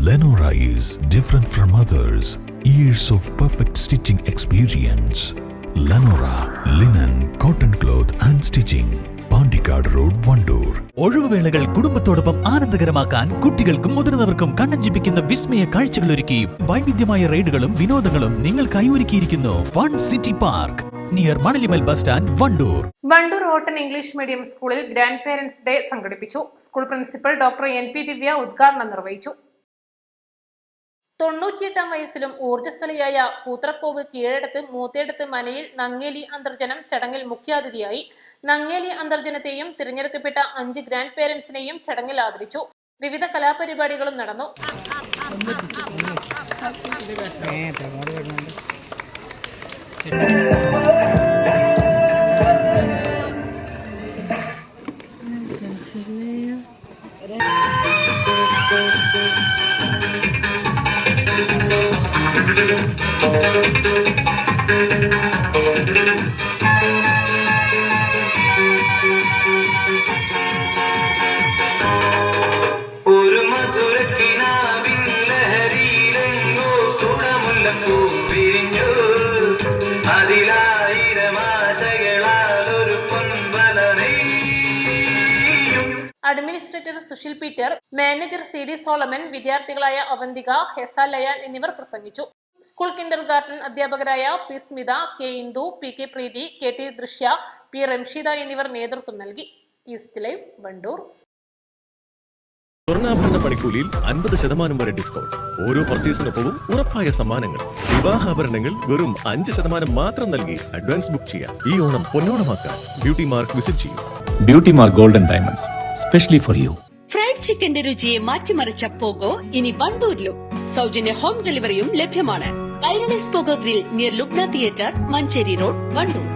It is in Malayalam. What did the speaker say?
Lenora is different from others. Years of perfect stitching experience. Lenora linen, cotton cloth and stitching. Pandikkad road, Wandoor. ഒഴിവുവേളകൾ കുടുംബത്തോടൊപ്പം ആനന്ദകരമാക്കാൻ കുട്ടികൾക്കും മുതിർന്നവർക്കും കണ്ണഞ്ചിപ്പിക്കുന്ന വിസ്മയ കാഴ്ചകൾ ഒരുക്കി വൈവിധ്യമായ റൈഡുകളും വിനോദങ്ങളും നിങ്ങൾക്കായി ഒരുക്കിയിരിക്കുന്നു one city park near Manalimal bus stand, Wandoor. Wandoor ഓട്ടൻ ഇംഗ്ലീഷ് മീഡിയം സ്കൂളിൽ ഗ്രാൻഡ് പേരന്റ്സ് ഡേ സംഘടിപ്പിച്ചു. School principal doctor NP Divya ഉദ്ഘാടനം നിർവഹിച്ചു. 98-ാം വയസ്സിലും ഊർജ്ജസ്വലയായ പൂത്രക്കോവ് കീഴടത്ത് മൂത്തേടത്ത് മനയിൽ നങ്ങേലി അന്തർജനം ചടങ്ങിൽ മുഖ്യാതിഥിയായി. നങ്ങേലി അന്തർജനത്തെയും തിരഞ്ഞെടുക്കപ്പെട്ട 5 ഗ്രാൻഡ് പേരന്റ്സിനെയും ചടങ്ങിൽ ആദരിച്ചു. വിവിധ കലാപരിപാടികളും നടന്നു. ഒരു മധുരക്കിനാവിൻ ലഹരിയിലെങ്ങോ കുടമുല്ലപ്പൂ പിരിഞ്ഞു. അതിലായിരമാശകളാലൊരു പൊൻവലനെയും. Administrator Sushil Peter, manager CD Solomon, വിദ്യാർത്ഥികളായ അവന്തിക, ഹെസ ലയാൻ എന്നിവർ പ്രസംഗിച്ചു. സ്കൂൾ കിൻഡർ ഗാർഡൻ അധ്യാപകരായ P Smitha, K Indu, PK Preethi, KT Drishya, P Ramshida എന്നിവർ നേതൃത്വം നൽകി. East live, Wandoor. സ്വർണ്ണാഭരണ പണിക്കൂലിയിൽ 50% വരെ ഡിസ്കൗണ്ട്. ഓരോ പർച്ചേസിനൊപ്പവും ഉറപ്പായ സമ്മാനങ്ങൾ. വിവാഹാഭരണങ്ങൾ വെറും 5% മാത്രം നൽകി അഡ്വാൻസ് ബുക്ക് ചെയ്യാം. ഈ ഓണം പൊന്നോണമാക്കാൻ ബ്യൂട്ടി മാർക്ക് വിസിറ്റ് ചെയ്യും. Beauty mark golden diamonds, specially for you. Fried ചിക്കന്റെ രുചിയെ മാറ്റിമറിച്ച പോഗോ ഇനി വണ്ടൂരിലും. സൗജന്യ ഹോം ഡെലിവറിയും ലഭ്യമാണ്. Kairali's Pogo grill near Lubna theatre, Manjeri road, Wandoor.